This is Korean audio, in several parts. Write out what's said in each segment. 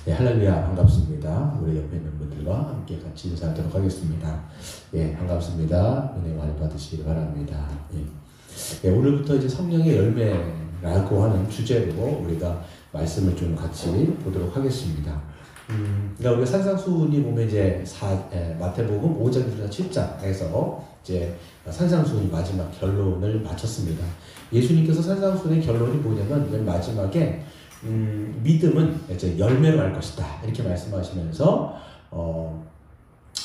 예, 할렐루야, 반갑습니다. 우리 옆에 있는 분들과 함께 같이 인사하도록 하겠습니다. 예, 반갑습니다. 은혜 많이 받으시기 바랍니다. 예, 오늘부터 이제 성령의 열매라고 하는 주제로 우리가 말씀을 좀 같이 보도록 하겠습니다. 그러니까 우리가 산상수훈이 보면 이제 마태복음 5장부터 7장에서 이제 산상수훈이 마지막 결론을 마쳤습니다. 예수님께서 산상수훈의 결론이 뭐냐면 맨 마지막에 믿음은 이제 열매로 갈 것이다 이렇게 말씀하시면서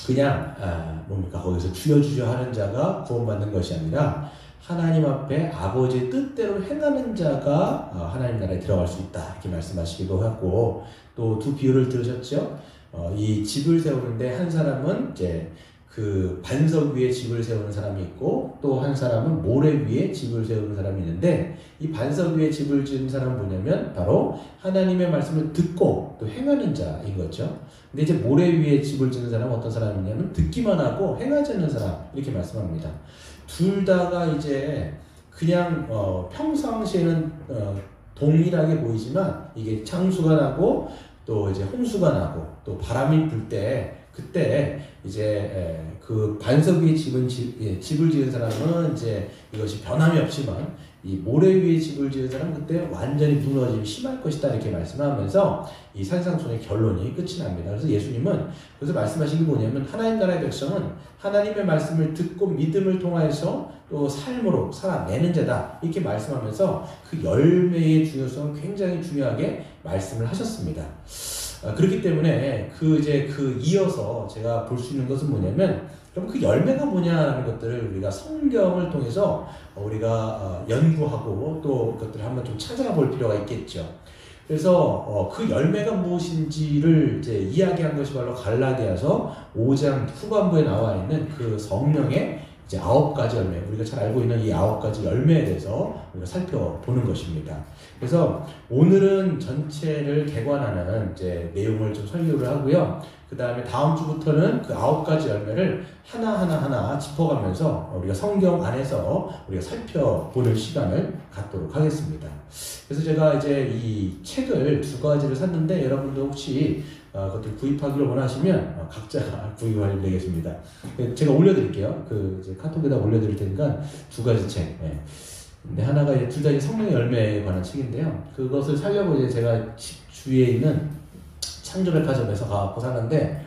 그냥 뭡니까 거기서 주여 하는 자가 구원받는 것이 아니라 하나님 앞에 아버지의 뜻대로 행하는 자가 하나님 나라에 들어갈 수 있다 이렇게 말씀하시기도 하고, 또 두 비유를 들으셨죠. 이 집을 세우는데 한 사람은 이제 그 반석 위에 집을 세우는 사람이 있고, 또 한 사람은 모래 위에 집을 세우는 사람이 있는데, 이 반석 위에 집을 지은 사람은 뭐냐면 바로 하나님의 말씀을 듣고 또 행하는 자인 거죠. 근데 이제 모래 위에 집을 지은 사람은 어떤 사람이냐면 듣기만 하고 행하지 않는 사람 이렇게 말씀합니다. 둘 다가 이제 그냥 평상시에는 동일하게 보이지만 이게 창수가 나고 또 이제 홍수가 나고 또 바람이 불 때 그때 이제 그 반석 위에 집을 지은 사람은 이제 이것이 변함이 없지만 이 모래 위에 집을 지은 사람은 그때 완전히 무너짐이 심할 것이다 이렇게 말씀하면서 이 산상수훈의 결론이 끝이 납니다. 그래서 예수님은 그래서 말씀하신 게 뭐냐면 하나님 나라의 백성은 하나님의 말씀을 듣고 믿음을 통하여서 또 삶으로 살아내는 자다 이렇게 말씀하면서 그 열매의 중요성을 굉장히 중요하게 말씀을 하셨습니다. 그렇기 때문에 이어서 제가 볼 수 있는 것은 뭐냐면 그럼 그 열매가 뭐냐라는 것들을 우리가 성경을 통해서 우리가 연구하고 또 그것들을 한번 좀 찾아가 볼 필요가 있겠죠. 그래서 그 열매가 무엇인지를 이제 이야기한 것이 바로 갈라디아서 5장 후반부에 나와 있는 그 성령의 이제 9가지 열매, 우리가 잘 알고 있는 이 9가지 열매에 대해서 우리가 살펴보는 것입니다. 그래서 오늘은 전체를 개관하는 이제 내용을 좀 설교를 하고요. 그 다음에 다음 주부터는 그 9가지 열매를 하나하나 짚어가면서 우리가 성경 안에서 우리가 살펴보는 시간을 갖도록 하겠습니다. 그래서 제가 이제 이 책을 2가지를 샀는데 여러분도 혹시 그것들 구입하기를 원하시면 각자 구입하면 되겠습니다. 제가 올려드릴게요. 이제 카톡에다 올려드릴 테니까 2가지 책. 예. 근데 하나가 이제 둘 다 성령의 열매에 관한 책인데요. 그것을 사려고 이제 제가 집 주위에 있는 창조백화점에서 가고 샀는데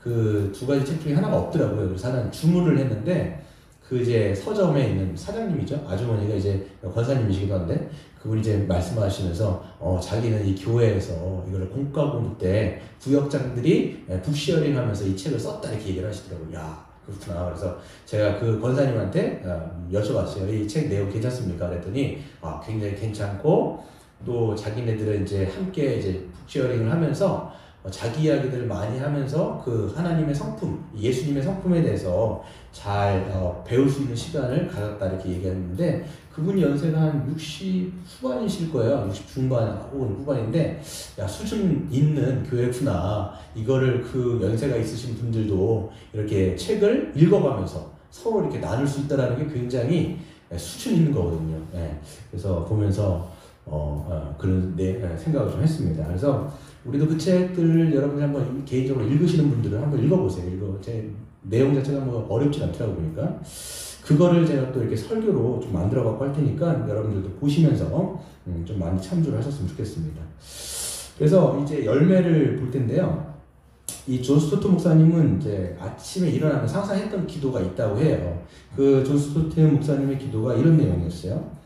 그 2가지 책 중에 하나가 없더라고요. 그래서 하나는 주문을 했는데 그 이제 서점에 있는 사장님이죠. 아주머니가 이제 권사님이시기도 한데 그분이 이제 말씀하시면서 자기는 이 교회에서 이걸 공과 공부 때 구역장들이 북시어링 하면서 이 책을 썼다 이렇게 얘기를 하시더라고요. 야, 그렇구나. 그래서 제가 그 권사님한테 여쭤봤어요. 이 책 내용 괜찮습니까? 그랬더니 굉장히 괜찮고 또 자기네들은 이제 함께 이제 북시어링을 하면서 자기 이야기들을 많이 하면서 그 하나님의 성품, 예수님의 성품에 대해서 잘 배울 수 있는 시간을 가졌다 이렇게 얘기했는데 그분이 연세가 한 60 후반이실 거예요. 60 중반 혹은 후반인데 야, 수준 있는 교회구나. 이거를 그 연세가 있으신 분들도 이렇게 책을 읽어가면서 서로 이렇게 나눌 수 있다는 게 굉장히 수준 있는 거거든요. 예. 그래서 보면서 그런 생각을 좀 했습니다. 그래서 우리도 그 책들을 여러분이 한번 개인적으로 읽으시는 분들은 한번 읽어보세요. 제 내용 자체가 뭐 어렵지 않더라고 보니까 그거를 제가 또 이렇게 설교로 좀 만들어 갖고 할 테니까 여러분들도 보시면서 좀 많이 참조를 하셨으면 좋겠습니다. 그래서 이제 열매를 볼 텐데요. 이 존 스토트 목사님은 이제 아침에 일어나면 상상했던 기도가 있다고 해요. 그 존 스토트 목사님의 기도가 이런 내용이었어요.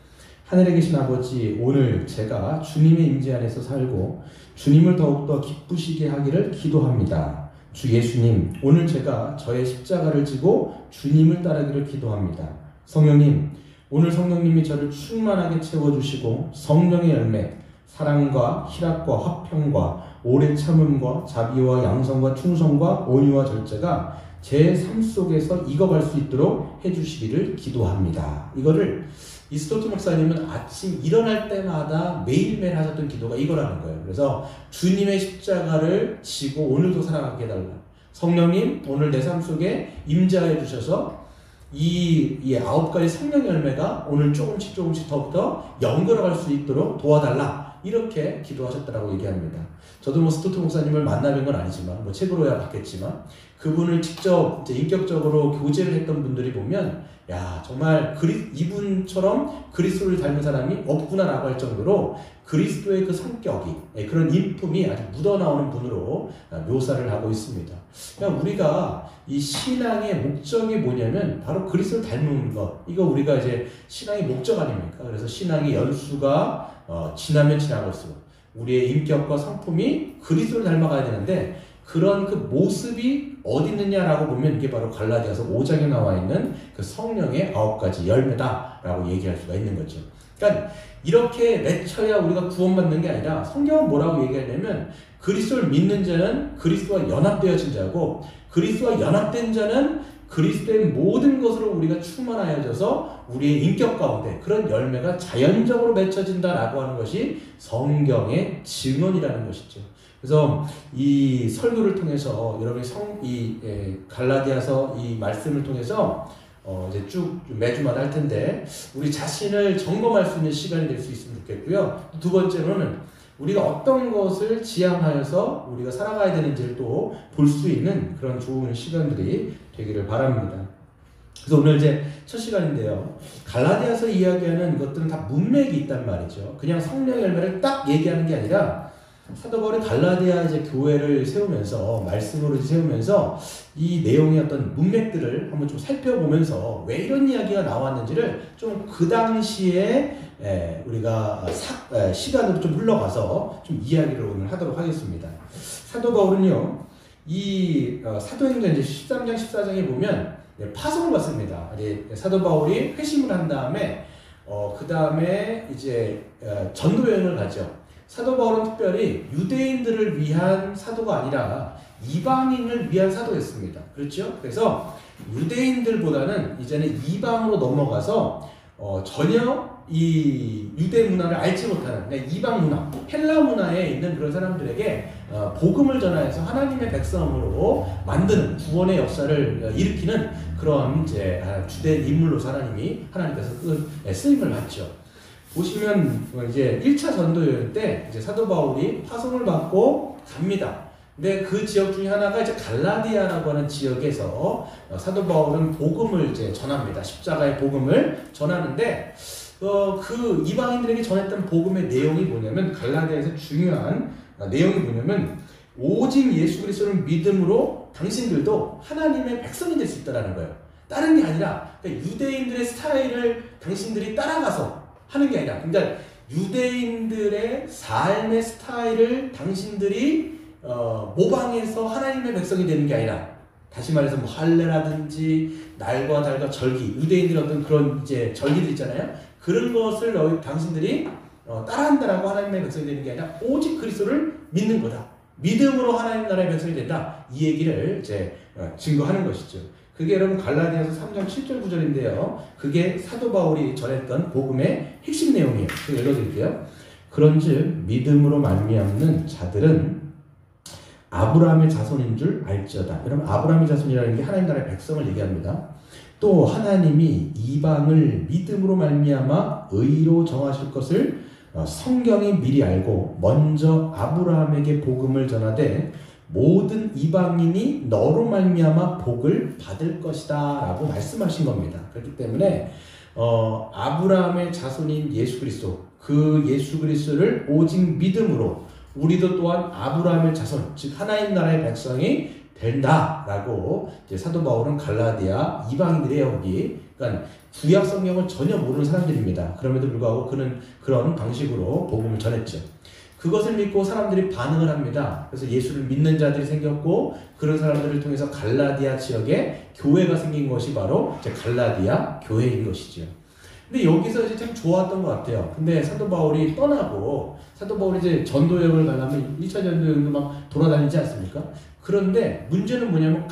하늘에 계신 아버지, 오늘 제가 주님의 임재 안에서 살고 주님을 더욱더 기쁘시게 하기를 기도합니다. 주 예수님, 오늘 제가 저의 십자가를 지고 주님을 따르기를 기도합니다. 성령님, 오늘 성령님이 저를 충만하게 채워주시고 성령의 열매, 사랑과 희락과 화평과 오래 참음과 자비와 양성과 충성과 온유와 절제가 제 삶 속에서 익어갈 수 있도록 해주시기를 기도합니다. 이거를 스토트 목사님은 아침 일어날 때마다 매일매일 하셨던 기도가 이거라는 거예요. 그래서 주님의 십자가를 지고 오늘도 살아가게 해달라. 성령님, 오늘 내 삶 속에 임재하여 주셔서 이 9가지 성령 열매가 오늘 조금씩 더욱더 연결할 수 있도록 도와달라. 이렇게 기도하셨다라고 얘기합니다. 저도 뭐 스토트 목사님을 만나뵌 건 아니지만 뭐 책으로야 봤겠지만 그분을 직접 이제 인격적으로 교제를 했던 분들이 보면 야 정말 이분처럼 그리스도를 닮은 사람이 없구나라고 할 정도로 그리스도의 그 성격이 그런 인품이 아주 묻어나오는 분으로 묘사를 하고 있습니다. 그러니까 우리가 이 신앙의 목적이 뭐냐면 바로 그리스도를 닮은 것. 이거 우리가 이제 신앙의 목적 아닙니까? 그래서 신앙의 연수가 지나면 지나갈수록 우리의 인격과 성품이 그리스도를 닮아가야 되는데 그런 그 모습이 어디 있느냐라고 보면 이게 바로 갈라디아서 5장에 나와 있는 그 성령의 9가지 열매다라고 얘기할 수가 있는 거죠. 그러니까 이렇게 맺혀야 우리가 구원받는 게 아니라 성경은 뭐라고 얘기하냐면 그리스도를 믿는 자는 그리스도와 연합되어진 자고 그리스도와 연합된 자는 그리스도의 모든 것으로 우리가 충만하여져서 우리의 인격 가운데 그런 열매가 자연적으로 맺혀진다라고 하는 것이 성경의 증언이라는 것이죠. 그래서 이 설교를 통해서 여러분이 갈라디아서 이 말씀을 통해서 이제 쭉 매주마다 할 텐데 우리 자신을 점검할 수 있는 시간이 될 수 있으면 좋겠고요. 두 번째로는 우리가 어떤 것을 지향하여서 우리가 살아가야 되는지를 또 볼 수 있는 그런 좋은 시간들이 되기를 바랍니다. 그래서 오늘 이제 첫 시간인데요. 갈라디아서 이야기하는 것들은 다 문맥이 있단 말이죠. 그냥 성령의 열매를 딱 얘기하는 게 아니라 사도 바울이 갈라디아 이제 교회를 세우면서 말씀으로 세우면서 이 내용의 어떤 문맥들을 한번 좀 살펴보면서 왜 이런 이야기가 나왔는지를 좀 그 당시에 우리가 시간으로 좀 흘러가서 좀 이야기를 오늘 하도록 하겠습니다. 사도 바울은요, 이 사도행전 이제 13장 14장에 보면 파송을 받습니다. 사도 바울이 회심을 한 다음에 그 다음에 이제 전도 여행을 가죠. 사도 바울은 특별히 유대인들을 위한 사도가 아니라 이방인을 위한 사도였습니다. 그렇죠? 그래서 유대인들보다는 이제는 이방으로 넘어가서 전혀 이 유대 문화를 알지 못하는 이방 문화, 헬라 문화에 있는 그런 사람들에게 복음을 전하여서 하나님의 백성으로 만드는 구원의 역사를 일으키는 그런 이제 주된 인물로서 하나님께서 쓰임을 받죠. 보시면 이제 1차 전도 여행 때 이제 사도 바울이 파송을 받고 갑니다. 근데 그 지역 중에 하나가 이제 갈라디아라고 하는 지역에서 사도 바울은 복음을 이제 전합니다. 십자가의 복음을 전하는데 그 이방인들에게 전했던 복음의 내용이 뭐냐면 갈라디아에서 중요한 내용이 뭐냐면 오직 예수 그리스도를 믿음으로 당신들도 하나님의 백성이 될 수 있다는 거예요. 다른 게 아니라 그러니까 유대인들의 스타일을 당신들이 따라가서 하는 게 아니라 그러니까 유대인들의 삶의 스타일을 당신들이 모방해서 하나님의 백성이 되는 게 아니라 다시 말해서 뭐 할례라든지 날과 달과 절기 유대인들의 어떤 그런 이제 절기들 있잖아요. 그런 것을 당신들이 따라한다라고 하나님의 백성이 되는 게 아니라 오직 그리스도를 믿는 거다. 믿음으로 하나님 나라의 백성이 된다. 이 얘기를 이제 증거하는 것이죠. 그게 여러분 갈라디아서 3장 7절 9절인데요. 그게 사도 바울이 전했던 복음의 핵심 내용이에요. 제가 읽어드릴게요. 그런즉 믿음으로 말미암는 자들은 아브라함의 자손인 줄 알지어다. 여러분 아브라함의 자손이라는 게 하나님 나라의 백성을 얘기합니다. 또 하나님이 이방을 믿음으로 말미암아 의로 정하실 것을 성경이 미리 알고 먼저 아브라함에게 복음을 전하되 모든 이방인이 너로 말미암아 복을 받을 것이다 라고 말씀하신 겁니다. 그렇기 때문에 아브라함의 자손인 예수 그리스도 그 예수 그리스도를 오직 믿음으로 우리도 또한 아브라함의 자손 즉 하나님 나라의 백성이 된다라고 이제 사도 바울은 갈라디아 이방인들의 여기 그러니까 구약 성경을 전혀 모르는 사람들입니다. 그럼에도 불구하고 그는 그런 방식으로 복음을 전했죠. 그것을 믿고 사람들이 반응을 합니다. 그래서 예수를 믿는 자들이 생겼고 그런 사람들을 통해서 갈라디아 지역에 교회가 생긴 것이 바로 이제 갈라디아 교회인 것이죠. 근데 여기서 이제 참 좋았던 것 같아요. 근데 사도 바울이 떠나고 사도 바울이 이제 전도 여행을 가려면 1차 전도 여행도 막 돌아다니지 않습니까? 그런데 문제는 뭐냐면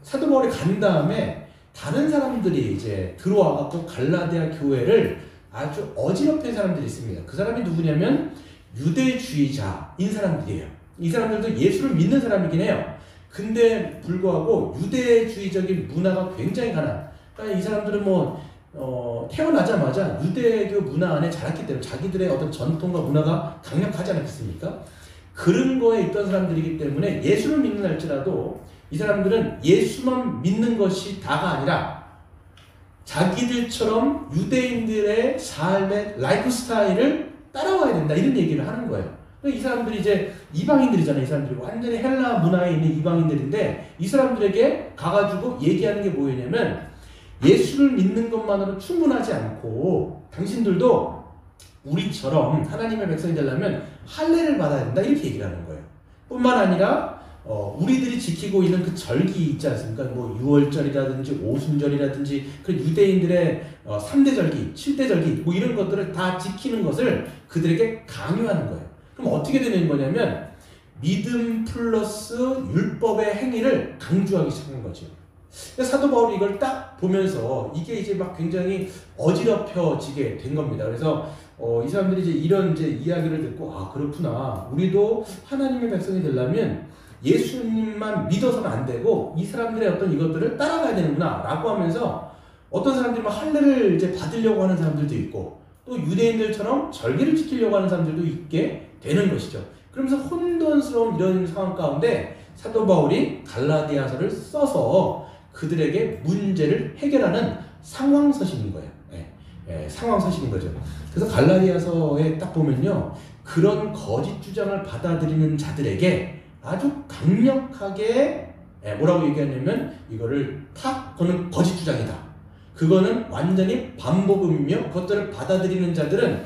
사도 바울이 간 다음에 다른 사람들이 이제 들어와갖고 갈라디아 교회를 아주 어지럽힌 사람들이 있습니다. 그 사람이 누구냐면 유대주의자인 사람들이에요. 이 사람들도 예수를 믿는 사람이긴 해요. 근데 불구하고 유대주의적인 문화가 굉장히 강한. 그러니까 이 사람들은 뭐 태어나자마자 유대교 문화 안에 자랐기 때문에 자기들의 어떤 전통과 문화가 강력하지 않겠습니까? 그런 거에 있던 사람들이기 때문에 예수를 믿는 할지라도 이 사람들은 예수만 믿는 것이 다가 아니라 자기들처럼 유대인들의 삶의 라이프 스타일을 따라와야 된다 이런 얘기를 하는 거예요. 이 사람들이 이제 이방인들이잖아요. 이 사람들이 완전히 헬라 문화에 있는 이방인들인데 이 사람들에게 가가지고 얘기하는 게 뭐냐면 예수를 믿는 것만으로 충분하지 않고 당신들도 우리처럼 하나님의 백성이 되려면 할례를 받아야 된다 이렇게 얘기를 하는 거예요. 뿐만 아니라 우리들이 지키고 있는 그 절기 있지 않습니까? 뭐 유월절이라든지 오순절이라든지 그 유대인들의 3대 절기, 7대 절기 뭐 이런 것들을 다 지키는 것을 그들에게 강요하는 거예요. 그럼 어떻게 되는 거냐면 믿음 플러스 율법의 행위를 강조하기 시작한 거죠. 사도 바울이 이걸 딱 보면서 이게 이제 막 굉장히 어지럽혀지게 된 겁니다. 그래서 이 사람들이 이제 이런 이제 이야기를 듣고 아 그렇구나. 우리도 하나님의 백성이 되려면 예수님만 믿어서는 안 되고 이 사람들의 어떤 이것들을 따라가야 되는구나 라고 하면서 어떤 사람들이 막 할례를 이제 받으려고 하는 사람들도 있고 또 유대인들처럼 절기를 지키려고 하는 사람들도 있게 되는 것이죠. 그러면서 혼돈스러운 이런 상황 가운데 사도 바울이 갈라디아서를 써서 그들에게 문제를 해결하는 상황서신인 거예요. 상황서신인 거죠. 그래서 갈라디아서에 딱 보면요. 그런 거짓 주장을 받아들이는 자들에게 아주 강력하게 뭐라고 얘기하냐면 이거를 그거는 거짓 주장이다. 그거는 완전히 반복음이며 그것들을 받아들이는 자들은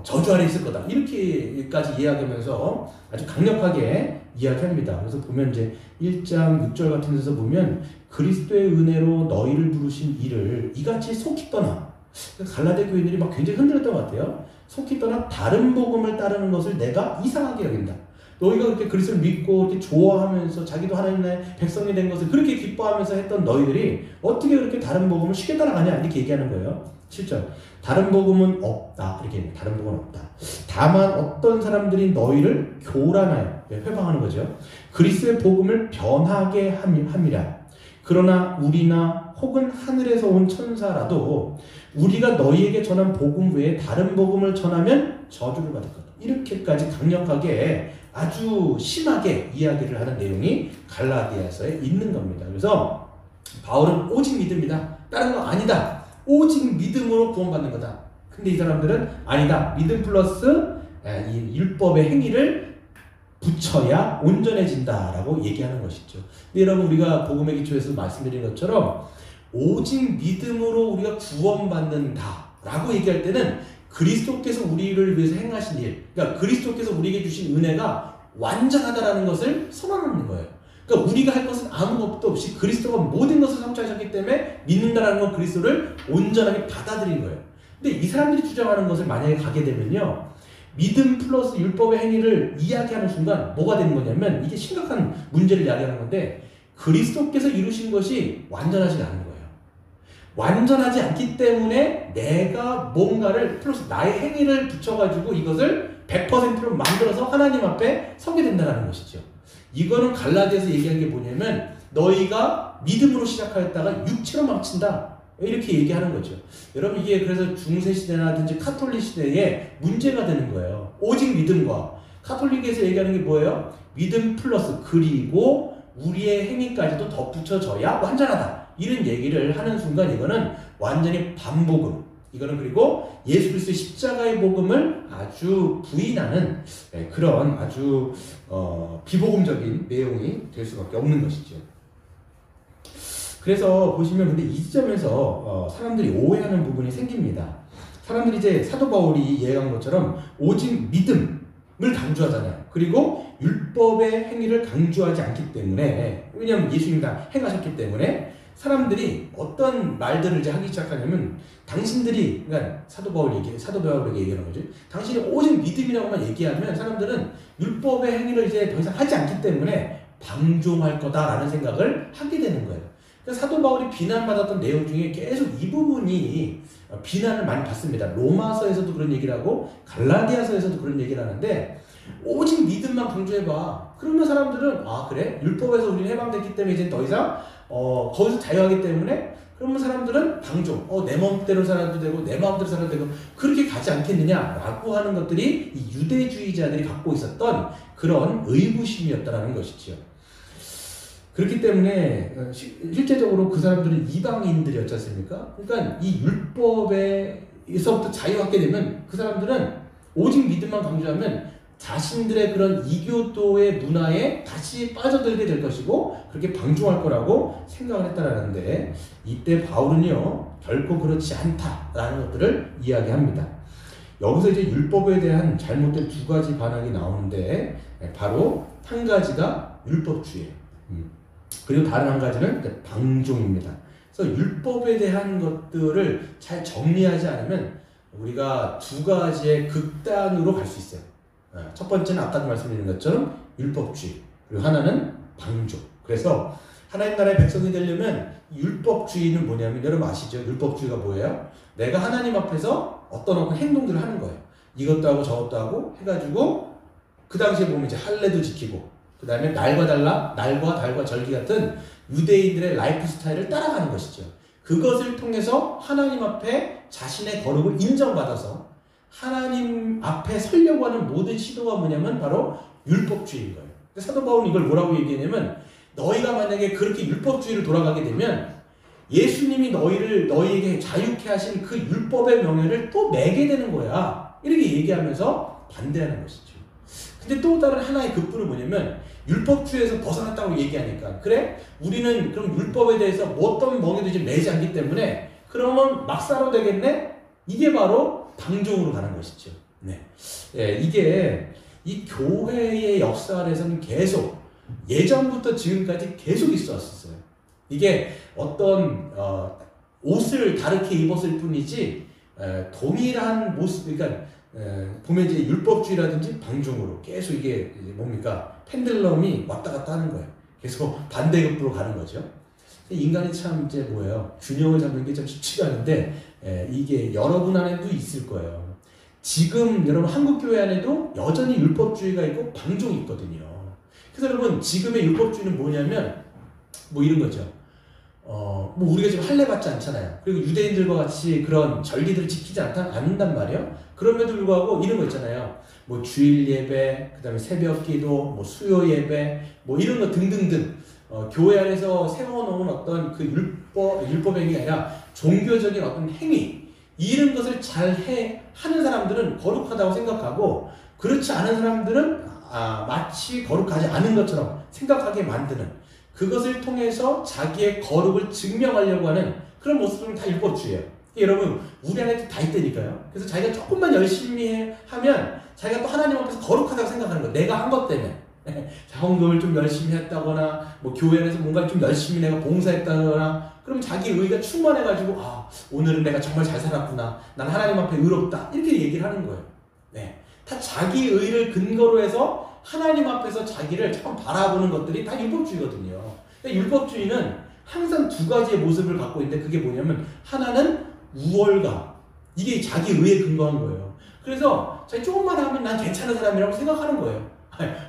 저주 아래 있을 거다. 이렇게까지 이야기하면서 아주 강력하게 이야기합니다. 그래서 보면 이제 1장 6절 같은 데서 보면 그리스도의 은혜로 너희를 부르신 이를 이같이 속히 떠나 갈라디아 교인들이 막 굉장히 흔들렸던 것 같아요. 속히 떠나 다른 복음을 따르는 것을 내가 이상하게 여긴다. 너희가 그렇게 그리스도를 믿고 이렇게 좋아하면서 자기도 하나님의 백성이 된 것을 그렇게 기뻐하면서 했던 너희들이 어떻게 그렇게 다른 복음을 쉽게 따라가냐 이렇게 얘기하는 거예요. 7절 다른 복음은 없다. 이렇게 얘기합니다. 다른 복음은 없다. 다만 어떤 사람들이 너희를 교란하여 회방하는 거죠. 그리스도의 복음을 변하게 함이라. 그러나 우리나 혹은 하늘에서 온 천사라도 우리가 너희에게 전한 복음 외에 다른 복음을 전하면 저주를 받을 거다. 이렇게까지 강력하게 아주 심하게 이야기를 하는 내용이 갈라디아서에 있는 겁니다. 그래서 바울은 오직 믿음이다. 다른 거 아니다. 오직 믿음으로 구원받는 거다. 근데 이 사람들은 아니다. 믿음 플러스 이 율법의 행위를 붙여야 온전해진다라고 얘기하는 것이죠. 여러분 우리가 복음의 기초에서 말씀드린 것처럼 오직 믿음으로 우리가 구원받는다라고 얘기할 때는 그리스도께서 우리를 위해서 행하신 일, 그러니까 그리스도께서 우리에게 주신 은혜가 완전하다라는 것을 선언하는 거예요. 그러니까 우리가 할 것은 아무것도 없이 그리스도가 모든 것을 성취하셨기 때문에 믿는다라는 건 그리스도를 온전하게 받아들인 거예요. 근데 이 사람들이 주장하는 것을 만약에 가게 되면요. 믿음 플러스 율법의 행위를 이야기하는 순간 뭐가 되는 거냐면 이게 심각한 문제를 이야기하는 건데 그리스도께서 이루신 것이 완전하지 않은 거예요. 완전하지 않기 때문에 내가 뭔가를 플러스 나의 행위를 붙여가지고 이것을 100%로 만들어서 하나님 앞에 서게 된다는 것이죠. 이거는 갈라디아서 얘기한 게 뭐냐면 너희가 믿음으로 시작하였다가 육체로 망친다. 이렇게 얘기하는 거죠. 여러분 이게 그래서 중세시대라든지 카톨릭 시대에 문제가 되는 거예요. 오직 믿음과 카톨릭에서 얘기하는 게 뭐예요? 믿음 플러스 그리고 우리의 행위까지도 덧붙여져야 완전하다. 이런 얘기를 하는 순간 이거는 완전히 반복음. 이거는 그리고 예수 그리스도의 십자가의 복음을 아주 부인하는 그런 아주 비복음적인 내용이 될 수밖에 없는 것이죠. 그래서 보시면 근데 이 지점에서 사람들이 오해하는 부분이 생깁니다. 사람들이 이제 사도 바울이 이야기한 것처럼 오직 믿음을 강조하잖아요. 그리고 율법의 행위를 강조하지 않기 때문에 왜냐하면 예수님이 다 행하셨기 때문에 사람들이 어떤 말들을 이제 하기 시작하냐면 당신들이 그러니까 사도 바울에게 얘기하는 거죠. 당신이 오직 믿음이라고만 얘기하면 사람들은 율법의 행위를 이제 더 이상 하지 않기 때문에 방종할 거다라는 생각을 하게 되는 거예요. 그러니까 사도 바울이 비난받았던 내용 중에 계속 이 부분이 비난을 많이 받습니다. 로마서에서도 그런 얘기를 하고 갈라디아서에서도 그런 얘기를 하는데 오직 믿음만 강조해봐. 그러면 사람들은 아 그래? 율법에서 우리는 해방됐기 때문에 이제 더 이상 거기서 자유하기 때문에 그러면 사람들은 방종, 내 맘대로 살아도 되고 내 마음대로 살아도 되고 그렇게 가지 않겠느냐라고 하는 것들이 이 유대주의자들이 갖고 있었던 그런 의구심이었다라는 것이지요. 그렇기 때문에 실제적으로 그 사람들은 이방인들이었지 않습니까? 그러니까 이 율법에서부터 자유하게 되면 그 사람들은 오직 믿음만 강조하면 자신들의 그런 이교도의 문화에 다시 빠져들게 될 것이고 그렇게 방종할 거라고 생각을 했다라는데, 이때 바울은요 결코 그렇지 않다라는 것들을 이야기합니다. 여기서 이제 율법에 대한 잘못된 두 가지 반응이 나오는데, 바로 한 가지가 율법주의예요. 그리고 다른 한 가지는 방종입니다. 그래서 율법에 대한 것들을 잘 정리하지 않으면 우리가 두 가지의 극단으로 갈 수 있어요. 첫 번째는 아까도 말씀드린 것처럼 율법주의, 그리고 하나는 방종. 그래서 하나님 나라의 백성이 되려면 율법주의는 뭐냐면, 여러분 아시죠? 율법주의가 뭐예요? 내가 하나님 앞에서 어떤 행동들을 하는 거예요. 이것도 하고 저것도 하고 해가지고 그 당시에 보면 이제 할례도 지키고 그 다음에 날과 달과 절기 같은 유대인들의 라이프 스타일을 따라가는 것이죠. 그것을 통해서 하나님 앞에 자신의 거룩을 인정받아서 하나님 앞에 서려고 하는 모든 시도가 뭐냐면 바로 율법주의인 거예요. 사도 바울은 이걸 뭐라고 얘기하냐면, 너희가 만약에 그렇게 율법주의로 돌아가게 되면 예수님이 너희에게 자유케 하신 그 율법의 명예를 또 매게 되는 거야. 이렇게 얘기하면서 반대하는 것이죠. 근데 또 다른 하나의 극분은 뭐냐면, 율법주의에서 벗어났다고 얘기하니까, 그래? 우리는 그럼 율법에 대해서 뭐 어떤 멍에도 이제 매지 않기 때문에 그러면 막 살아도 되겠네? 이게 바로 방종으로 가는 것이죠. 네. 이게 이 교회의 역사 안에서는 계속 예전부터 지금까지 계속 있어 왔었어요. 이게 어떤 옷을 다르게 입었을 뿐이지 동일한 모습, 그러니까 보면 이제 율법주의라든지 방종으로 계속 이게 뭡니까? 펜들럼이 왔다 갔다 하는 거예요. 계속 반대급부로 가는 거죠. 인간이 참 이제 뭐예요? 균형을 잡는 게 좀 쉽지가 않은데, 이게 여러분 안에도 있을 거예요. 지금 여러분 한국교회 안에도 여전히 율법주의가 있고 방종이 있거든요. 그래서 여러분 지금의 율법주의는 뭐냐면 뭐 이런 거죠. 뭐 우리가 지금 할례 받지 않잖아요. 그리고 유대인들과 같이 그런 절기들을 지키지 않는단 말이에요. 그럼에도 불구하고 이런 거 있잖아요. 뭐 주일 예배, 그 다음에 새벽 기도, 뭐 수요 예배, 뭐 이런 거 등등등. 교회 안에서 세워놓은 어떤 그 율법 행위가 아니라 종교적인 어떤 행위, 이런 것을 잘 하는 사람들은 거룩하다고 생각하고, 그렇지 않은 사람들은 마치 거룩하지 않은 것처럼 생각하게 만드는, 그것을 통해서 자기의 거룩을 증명하려고 하는 그런 모습들은 다 율법주의예요. 여러분 우리 안에도 다 있다니까요. 그래서 자기가 조금만 열심히 하면 자기가 또 하나님 앞에서 거룩하다고 생각하는 거예요. 내가 한 것 때문에. 헌금을 좀 열심히 했다거나, 뭐 교회 안에서 뭔가 좀 열심히 내가 봉사했다거나, 그럼 자기 의가 충만해가지고 오늘은 내가 정말 잘 살았구나, 난 하나님 앞에 의롭다, 이렇게 얘기를 하는 거예요. 네, 다 자기 의를 근거로 해서 하나님 앞에서 자기를 참 바라보는 것들이 다 율법주의거든요. 율법주의는 항상 두 가지의 모습을 갖고 있는데, 그게 뭐냐면 하나는 우월감, 이게 자기 의에 근거한 거예요. 그래서 자기 조금만 하면 난 괜찮은 사람이라고 생각하는 거예요.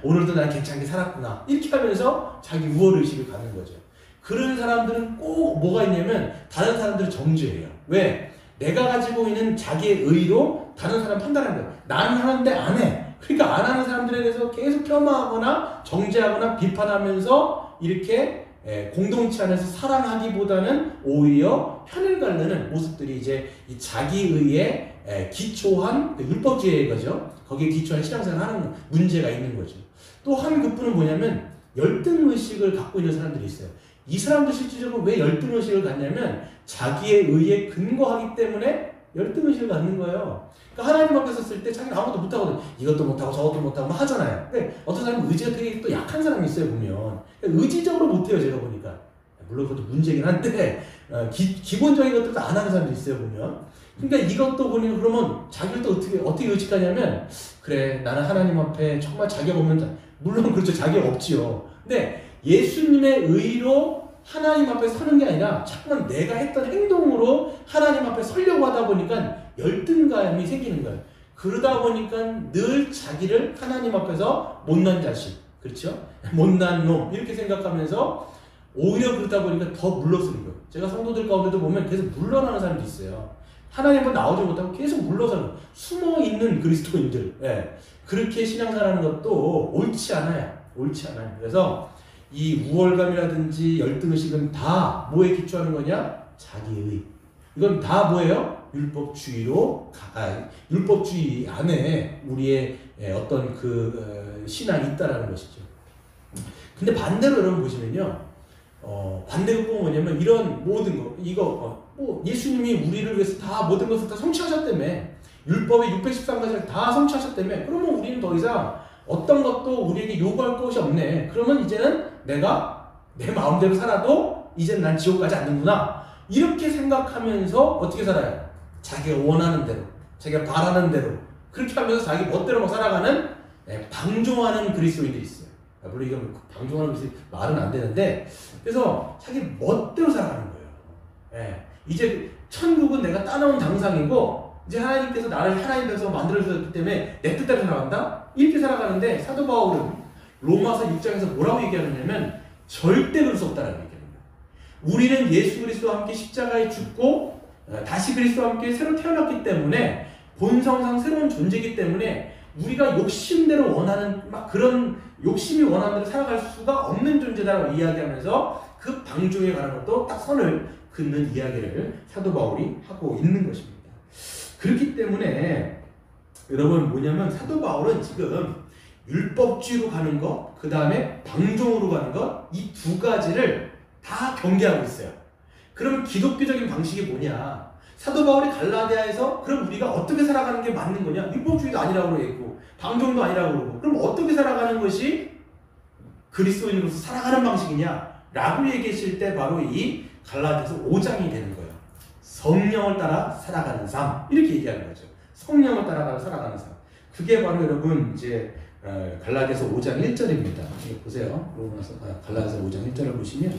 오늘도 난 괜찮게 살았구나, 이렇게 하면서 자기 우월의식을 갖는 거죠. 그런 사람들은 꼭 뭐가 있냐면 다른 사람들을 정죄해요. 왜? 내가 가지고 있는 자기의 의로 다른 사람 판단하는 거예요. 나는 하는데 안 해. 그러니까 안 하는 사람들에 대해서 계속 폄하하거나 정죄하거나 비판하면서 이렇게 공동체 안에서 사랑하기보다는 오히려 편을 가르는 모습들이 이제 이 자기의에 기초한 율법주의의 거죠. 거기에 기초한 신앙생활을 하는 문제가 있는 거죠. 또 한 급부는 뭐냐면 열등의식을 갖고 있는 사람들이 있어요. 이 사람들 실질적으로 왜 열등의식을 갖냐면 자기의 의에 근거하기 때문에 열등의식을 갖는 거예요. 그러니까 하나님 앞에 섰을 때 자기는 아무것도 못하거든. 이것도 못하고 저것도 못하고 막 하잖아요. 근데 어떤 사람은 의지가 되게 또 약한 사람이 있어요, 보면. 의지적으로 못해요, 제가 보니까. 물론 그것도 문제긴 한데 기본적인 것들도 안 하는 사람도 있어요, 보면. 그러니까 이것도 보면 그러면 자기를 또 어떻게 의식하냐면, 그래 나는 하나님 앞에 정말 자격 없는 자, 물론 그렇죠, 자격 없지요. 근데 예수님의 의로 하나님 앞에 서는 게 아니라 자꾸만 내가 했던 행동으로 하나님 앞에 서려고 하다 보니까 열등감이 생기는 거예요. 그러다 보니까 늘 자기를 하나님 앞에서 못난 자식, 그렇죠? 못난 놈, 이렇게 생각하면서 오히려 그러다 보니까 더 물러서는 거예요. 제가 성도들 가운데도 보면 계속 물러나는 사람도 있어요. 하나님은 나오지 못하고 계속 물러서는 숨어있는 그리스도인들. 예. 그렇게 신앙생활하는 것도 옳지 않아요. 옳지 않아요. 그래서 이 우월감이라든지 열등의식은 다 뭐에 기초하는 거냐? 자기의. 이건 다 뭐예요? 율법주의 안에 우리의 어떤 신앙이 있다라는 것이죠. 근데 반대로 여러분 보시면요. 반대로 보면 뭐냐면 이런 모든 거, 예수님이 우리를 위해서 다 모든 것을 다 성취하셨다며. 율법의 613가지를 다 성취하셨다며. 그러면 우리는 더 이상 어떤 것도 우리에게 요구할 것이 없네. 그러면 이제는 내가 내 마음대로 살아도 이제는 난 지옥 가지 않는구나. 이렇게 생각하면서 어떻게 살아요? 자기가 원하는 대로, 자기가 바라는 대로 그렇게 하면서 자기 멋대로 막 살아가는 방종하는 그리스도인들이 있어요. 물론 이거 방종하는 것이 말은 안 되는데, 그래서 자기 멋대로 살아가는 거예요. 이제 천국은 내가 따놓은 당상이고 이제 하나님께서 나를 하나님 백성으로 만들어주셨기 때문에 내 뜻대로 살아간다? 이렇게 살아가는데 사도 바울은 로마서 6장에서 뭐라고 얘기하느냐면 절대 그럴 수 없다라고 얘기합니다. 우리는 예수 그리스도와 함께 십자가에 죽고 다시 그리스도와 함께 새로 태어났기 때문에 본성상 새로운 존재이기 때문에 우리가 욕심대로 원하는 그런 욕심이 원하는 대로 살아갈 수가 없는 존재다라고 이야기하면서 그 방종에 관한 것도 딱 선을 긋는 이야기를 사도 바울이 하고 있는 것입니다. 그렇기 때문에 여러분 뭐냐면 사도 바울은 지금 율법주의로 가는 것, 그 다음에 방종으로 가는 것, 이 두 가지를 다 경계하고 있어요. 그럼 기독교적인 방식이 뭐냐? 사도 바울이 갈라디아에서 그럼 우리가 어떻게 살아가는 게 맞는 거냐? 율법주의도 아니라고 그러고 방종도 아니라고 그러고 그럼 어떻게 살아가는 것이 그리스도인으로서 살아가는 방식이냐? 라고 얘기했을 때 바로 이 갈라디아서 5장이 되는 거예요. 성령을 따라 살아가는 삶, 이렇게 얘기하는 거죠. 성령을 따라 살아가는 삶. 그게 바로 여러분 이제 갈라디아서 5장 1절입니다. 보세요. 갈라디아서 5장 1절을 보시면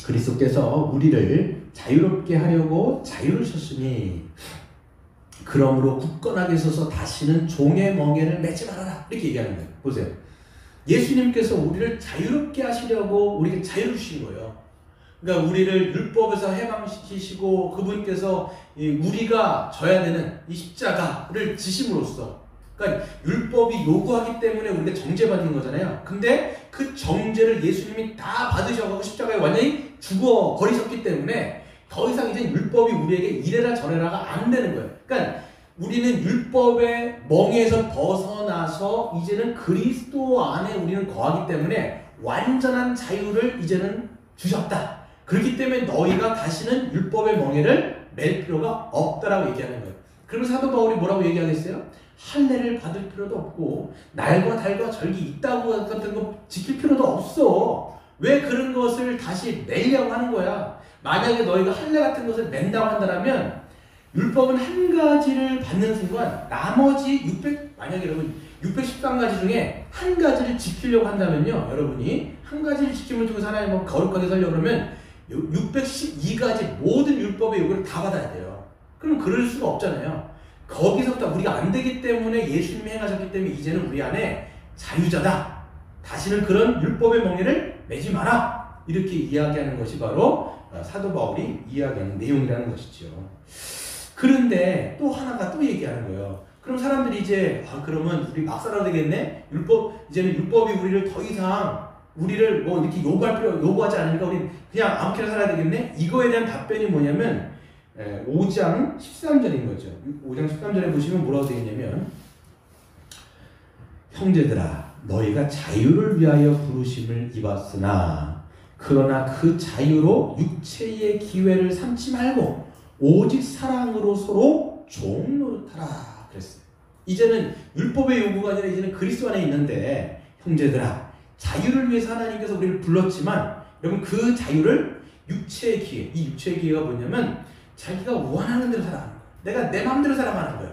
그리스도께서 우리를 자유롭게 하려고 자유를 셨으니 그러므로 굳건하게 서서 다시는 종의 멍에를 매지 말아라. 이렇게 얘기하는 거예요. 보세요. 예수님께서 우리를 자유롭게 하시려고 우리에게 자유를 주신 거예요. 그러니까 우리를 율법에서 해방시키시고 그분께서 우리가 져야 되는 이 십자가를 지심으로써, 그러니까 율법이 요구하기 때문에 우리가 정죄받는 거잖아요. 근데 그 정죄를 예수님이 다 받으셔서 십자가에 완전히 죽어 버리셨기 때문에 더 이상 이제 율법이 우리에게 이래라 저래라가 안 되는 거예요. 그러니까 우리는 율법의 멍에서 벗어나서 이제는 그리스도 안에 우리는 거하기 때문에 완전한 자유를 이제는 주셨다. 그렇기 때문에 너희가 다시는 율법의 멍에를 맬 필요가 없다라고 얘기하는 거예요. 그러면 사도 바울이 뭐라고 얘기하겠어요? 할례를 받을 필요도 없고 날과 달과 절기 있다고 같은 거 지킬 필요도 없어. 왜 그런 것을 다시 내려고 하는 거야? 만약에 너희가 할례 같은 것을 낸다고 한다면 율법은 한 가지를 받는 순간 나머지 만약에 여러분 613가지 중에 한 가지를 지키려고 한다면요, 여러분이 한 가지를 지킴을 통해서 하나님을 거룩하게 살려고 그러면 612가지 모든 율법의 요구를 다 받아야 돼요. 그럼 그럴 수가 없잖아요. 거기서부터 우리가 안 되기 때문에 예수님이 행하셨기 때문에 이제는 우리 안에 자유자다. 다시는 그런 율법의 멍에를 매지 마라. 이렇게 이야기하는 것이 바로 사도 바울이 이야기하는 내용이라는 것이죠. 그런데 또 하나가 또 얘기하는 거예요. 그럼 사람들이 이제 그러면 우리 막 살아야 되겠네? 이제는 율법이 우리를 더 이상 우리를 뭐 이렇게 요구하지 않으니까 우리 그냥 아무렇게나 살아야 되겠네? 이거에 대한 답변이 뭐냐면 5장 13절인 거죠. 5장 13절에 보시면 뭐라고 되겠냐면 형제들아 너희가 자유를 위하여 부르심을 입었으나 그러나 그 자유로 육체의 기회를 삼지 말고 오직 사랑으로 서로 종 노릇하라 그랬어요. 이제는 율법의 요구가 아니라 이제는 그리스도 안에 있는데 형제들아 자유를 위해서 하나님께서 우리를 불렀지만 여러분 그 자유를 육체의 기회, 이 육체의 기회가 뭐냐면 자기가 원하는 대로 살아가는 거예요. 내가 내 마음대로 살아가는 거예요.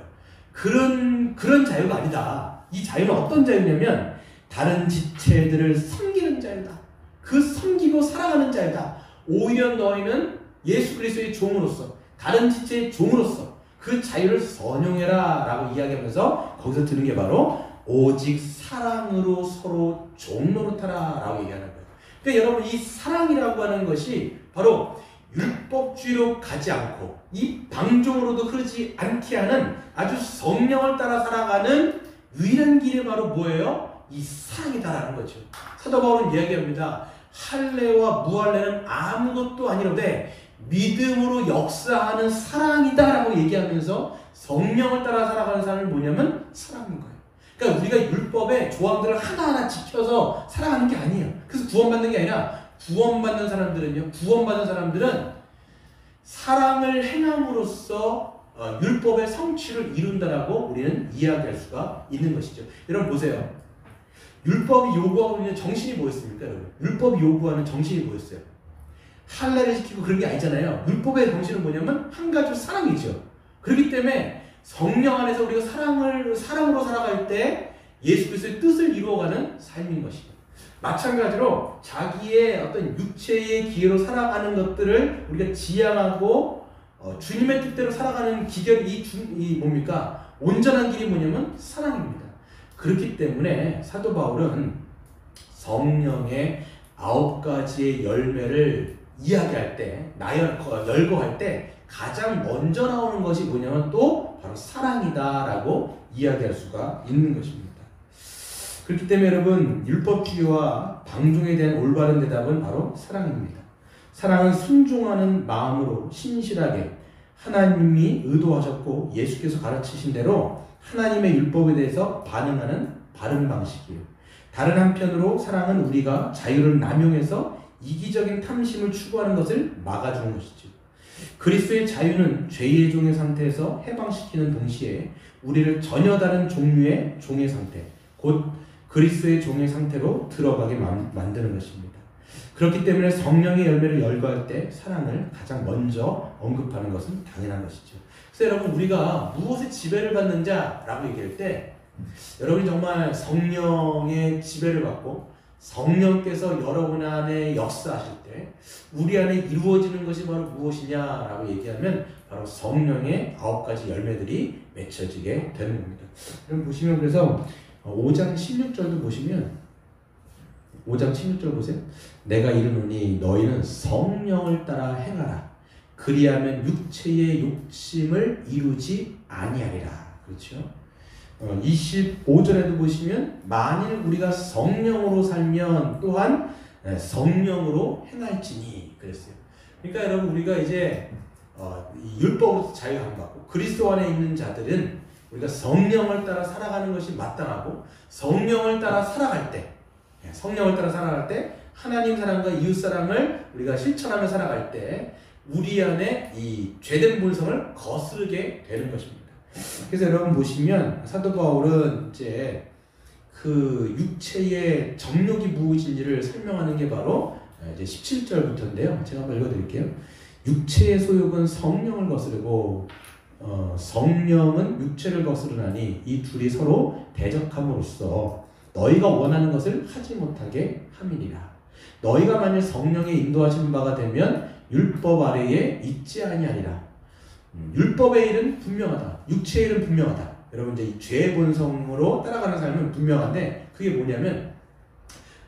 그런 자유가 아니다. 이 자유는 어떤 자유냐면 다른 지체들을 섬기는 자유다. 그 섬기고 살아가는 자유다. 오히려 너희는 예수 그리스도의 종으로서 다른 지체의 종으로서 그 자유를 선용해라 라고 이야기하면서 거기서 드는 게 바로 오직 사랑으로 서로 종노릇하라 라고 얘기하는 거예요. 그러니까 여러분, 이 사랑이라고 하는 것이 바로 율법주의로 가지 않고 이 방종으로도 흐르지 않게 하는 아주 성령을 따라 살아가는 유일한 길이 바로 뭐예요? 이 사랑이다라는 거죠. 사도 바울은 이야기합니다. 할례와 무할례는 아무것도 아니로되 믿음으로 역사하는 사랑이다라고 얘기하면서 성령을 따라 살아가는 사람이 뭐냐면 사랑인 거예요. 그러니까 우리가 율법의 조항들을 하나하나 지켜서 살아가는 게 아니에요. 그래서 구원받는 게 아니라 구원받는 사람들은 사랑을 행함으로써 율법의 성취를 이룬다라고 우리는 이야기할 수가 있는 것이죠. 여러분 보세요. 율법이 요구하고 있는 정신이 뭐였습니까, 여러분? 율법이 요구하는 정신이 뭐였어요? 할례를 지키고 그런 게 아니잖아요. 율법의 정신은 뭐냐면 한 가지 사랑이죠. 그렇기 때문에 성령 안에서 우리가 사랑으로 살아갈 때 예수 그리스도의 뜻을 이루어가는 삶인 것이죠. 마찬가지로 자기의 어떤 육체의 기회로 살아가는 것들을 우리가 지향하고 주님의 뜻대로 살아가는 기결이 뭡니까? 온전한 길이 뭐냐면 사랑입니다. 그렇기 때문에 사도 바울은 성령의 9가지의 열매를 이야기할 때, 열거할 때 가장 먼저 나오는 것이 뭐냐면 또 바로 사랑이다라고 이야기할 수가 있는 것입니다. 그렇기 때문에 여러분, 율법주의와 방종에 대한 올바른 대답은 바로 사랑입니다. 사랑은 순종하는 마음으로 신실하게 하나님이 의도하셨고 예수께서 가르치신 대로 하나님의 율법에 대해서 반응하는 바른 방식이에요. 다른 한편으로 사랑은 우리가 자유를 남용해서 이기적인 탐심을 추구하는 것을 막아주는 것이죠. 그리스도의 자유는 죄의 종의 상태에서 해방시키는 동시에 우리를 전혀 다른 종류의 종의 상태, 곧 그리스도의 종의 상태로 들어가게 만드는 것입니다. 그렇기 때문에 성령의 열매를 열거할 때 사랑을 가장 먼저 언급하는 것은 당연한 것이죠. 그래서 여러분, 우리가 무엇에 지배를 받는 자라고 얘기할 때 여러분이 정말 성령의 지배를 받고 성령께서 여러분 안에 역사하실 때 우리 안에 이루어지는 것이 바로 무엇이냐라고 얘기하면 바로 성령의 9가지 열매들이 맺혀지게 되는 겁니다. 여러분 보시면, 그래서 5장 16절도 보시면 5장 16절 보세요. 내가 이르노니 너희는 성령을 따라 행하라. 그리하면 육체의 욕심을 이루지 아니하리라. 그렇죠? 25절에도 보시면 만일 우리가 성령으로 살면 또한 성령으로 행할지니 그랬어요. 그러니까 여러분, 우리가 이제 율법으로서 자유를 안 받고 그리스도 안에 있는 자들은 우리가 성령을 따라 살아가는 것이 마땅하고 성령을 따라 살아갈 때 하나님 사랑과 이웃 사랑을 우리가 실천하며 살아갈 때 우리 안에 이 죄된 본성을 거스르게 되는 것입니다. 그래서 여러분 보시면 사도 바울은 이제 그 육체의 정욕이 무엇인지를 설명하는 게 바로 이제 17절부터인데요. 제가 한번 읽어드릴게요. 육체의 소욕은 성령을 거스르고 성령은 육체를 거스르나니 이 둘이 서로 대적함으로써 너희가 원하는 것을 하지 못하게 함이니라. 너희가 만일 성령의 인도하신 바가 되면 율법 아래에 있지 아니하리라. 율법의 일은 분명하다. 육체의 일은 분명하다. 여러분, 이제 이 죄의 본성으로 따라가는 삶은 분명한데 그게 뭐냐면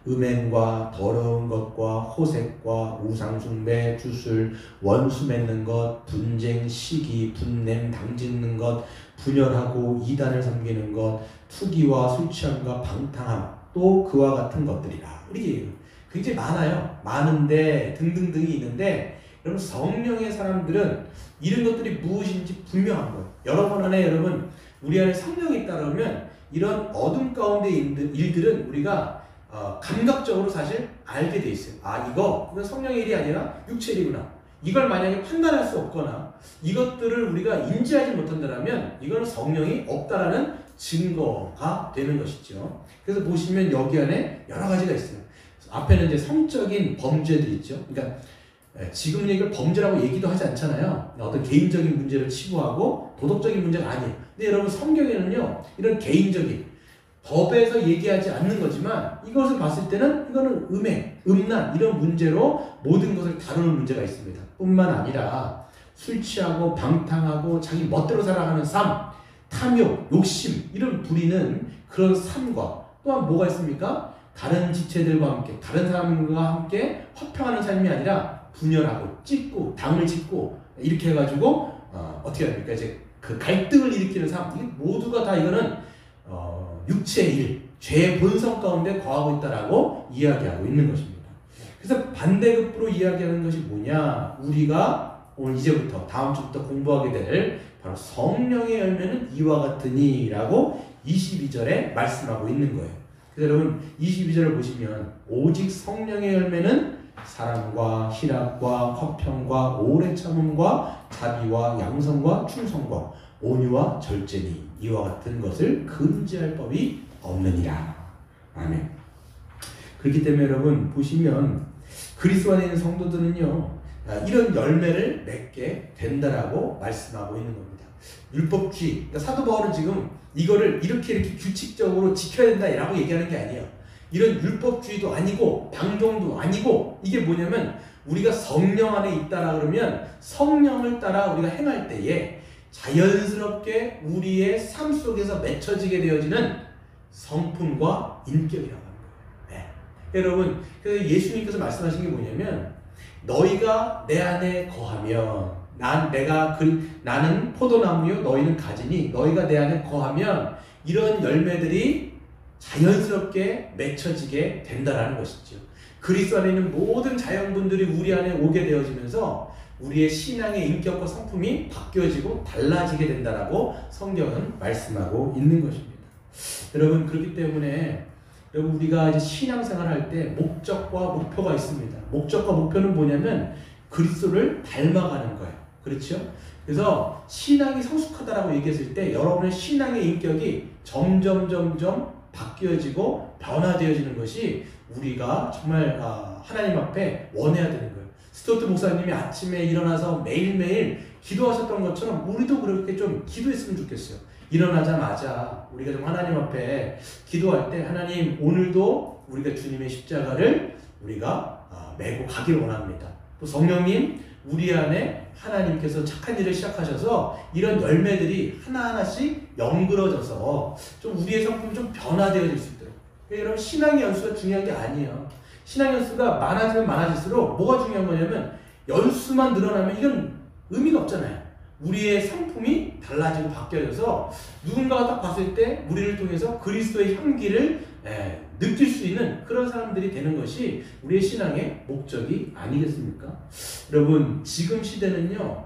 음행과 더러운 것과 호색과 우상숭배, 주술, 원수 맺는 것, 분쟁, 시기, 분냄, 당짓는 것, 분열하고 이단을 섬기는 것, 투기와 술 취함과 방탕함, 또 그와 같은 것들이라. 이게 굉장히 많아요. 많은데 등등등이 있는데 여러분, 성령의 사람들은 이런 것들이 무엇인지 분명한 거예요. 여러분 안에, 여러분 우리 안에 성령이 있다 그러면 이런 어둠 가운데 일들은 우리가 감각적으로 사실 알게 돼 있어요. 이건 성령의 일이 아니라 육체의 일이구나. 이걸 만약에 판단할 수 없거나 이것들을 우리가 인지하지 못한다면 이거는 성령이 없다라는 증거가 되는 것이죠. 그래서 보시면 여기 안에 여러 가지가 있어요. 앞에는 이제 성적인 범죄들 있죠. 그러니까 지금 이걸 범죄라고 얘기도 하지 않잖아요. 어떤 개인적인 문제를 치부하고 도덕적인 문제가 아니에요. 근데 여러분, 성경에는요 이런 개인적인 법에서 얘기하지 않는 거지만 이것을 봤을 때는 이거는 음행, 음란 이런 문제로 모든 것을 다루는 문제가 있습니다. 뿐만 아니라 술 취하고 방탕하고 자기 멋대로 살아가는 삶, 탐욕, 욕심 이런 부리는 그런 삶과 또한 뭐가 있습니까? 다른 지체들과 함께 다른 사람과 함께 화평하는 삶이 아니라 분열하고 찢고 당을 짓고 이렇게 해가지고 어떻게 합니까? 이제 그 갈등을 일으키는 삶, 이게 모두가 다 이거는 육체의 일, 죄의 본성 가운데 거하고 있다라고 이야기하고 있는 것입니다. 그래서 반대급부로 이야기하는 것이 뭐냐? 우리가 오늘 이제부터 다음 주부터 공부하게 될 바로 성령의 열매는 이와 같으니 라고 22절에 말씀하고 있는 거예요. 그래서 여러분 22절을 보시면 오직 성령의 열매는 사랑과 희락과 화평과 오래 참음과 자비와 양선과 충성과 온유와 절제니 이와 같은 것을 금지할 법이 없느니라. 아멘. 그렇기 때문에 여러분 보시면 그리스도 안에 있는 성도들은요 이런 열매를 맺게 된다라고 말씀하고 있는 겁니다. 율법주의, 그러니까 사도 바울은 지금 이거를 이렇게 규칙적으로 지켜야 된다라고 얘기하는 게 아니에요. 이런 율법주의도 아니고 방종도 아니고 이게 뭐냐면 우리가 성령 안에 있다라 그러면 성령을 따라 우리가 행할 때에 자연스럽게 우리의 삶 속에서 맺혀지게 되어지는 성품과 인격이라고 하는 거예요. 네. 여러분, 그래서 예수님께서 말씀하신 게 뭐냐면 너희가 내 안에 거하면 나는 포도나무요 너희는 가지니 너희가 내 안에 거하면 이런 열매들이 자연스럽게 맺혀지게 된다라는 것이죠. 그리스도 안에 있는 모든 자연분들이 우리 안에 오게 되어지면서 우리의 신앙의 인격과 성품이 바뀌어지고 달라지게 된다라고 성경은 말씀하고 있는 것입니다. 여러분 그렇기 때문에 여러분 우리가 이제 신앙생활 할 때 목적과 목표가 있습니다. 목적과 목표는 뭐냐면 그리스도를 닮아가는 거예요. 그렇죠? 그래서 신앙이 성숙하다라고 얘기했을 때 여러분의 신앙의 인격이 점점 바뀌어지고 변화되어지는 것이 우리가 정말 하나님 앞에 원해야 되는 거예요. 스튜어트 목사님이 아침에 일어나서 매일매일 기도하셨던 것처럼 우리도 그렇게 좀 기도했으면 좋겠어요. 일어나자마자 우리가 좀 하나님 앞에 기도할 때 하나님 오늘도 우리가 주님의 십자가를 우리가 메고 가기를 원합니다. 또 성령님 우리 안에 하나님께서 착한 일을 시작하셔서 이런 열매들이 하나하나씩 연그러져서 좀 우리의 성품이 좀 변화되어질 수 있도록. 그러니까 여러분 신앙의 연수가 중요한 게 아니에요. 신앙 연수가 많아지면 많아질수록 뭐가 중요한 거냐면 연수만 늘어나면 이건 의미가 없잖아요. 우리의 성품이 달라지고 바뀌어져서 누군가가 딱 봤을 때 우리를 통해서 그리스도의 향기를 느낄 수 있는 그런 사람들이 되는 것이 우리의 신앙의 목적이 아니겠습니까? 여러분 지금 시대는요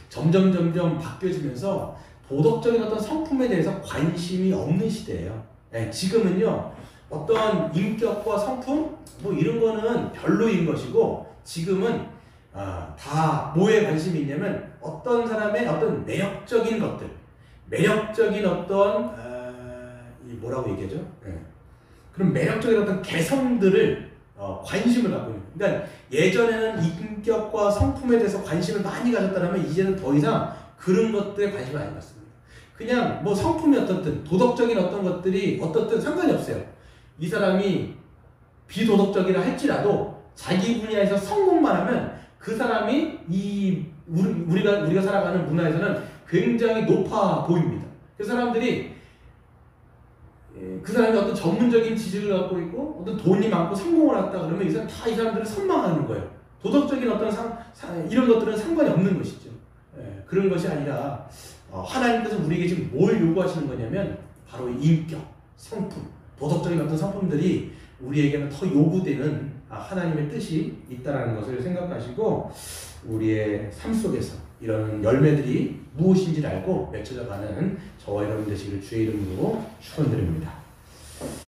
점점 바뀌어지면서 도덕적인 어떤 성품에 대해서 관심이 없는 시대예요. 지금은요 어떤 인격과 성품 뭐 이런 거는 별로인 것이고 지금은 다 뭐에 관심이 있냐면 어떤 사람의 어떤 매력적인 것들, 매력적인 어떤 뭐라고 얘기하죠? 그런 매력적인 어떤 개성들을 관심을 갖고 있는. 그러니까 예전에는 인격과 성품에 대해서 관심을 많이 가졌다면 이제는 더 이상 그런 것들에 관심을 안 갖습니다. 그냥 뭐 성품이 어떻든 도덕적인 어떤 것들이 어떻든 상관이 없어요. 이 사람이 비도덕적이라 할지라도 자기 분야에서 성공만 하면 그 사람이 우리가 살아가는 문화에서는 굉장히 높아 보입니다. 그 사람들이 그 사람이 어떤 전문적인 지식을 갖고 있고 어떤 돈이 많고 성공을 했다 그러면 이 사람들을 선망하는 거예요. 도덕적인 어떤 이런 것들은 상관이 없는 것이죠. 그런 것이 아니라 하나님께서 우리에게 지금 뭘 요구하시는 거냐면 바로 인격, 성품, 도덕적인 어떤 성품들이 우리에게는 더 요구되는 하나님의 뜻이 있다는 것을 생각하시고 우리의 삶 속에서 이런 열매들이 무엇인지를 알고 맺혀져가는 저와 여러분 되시기를 주의 이름으로 축원드립니다.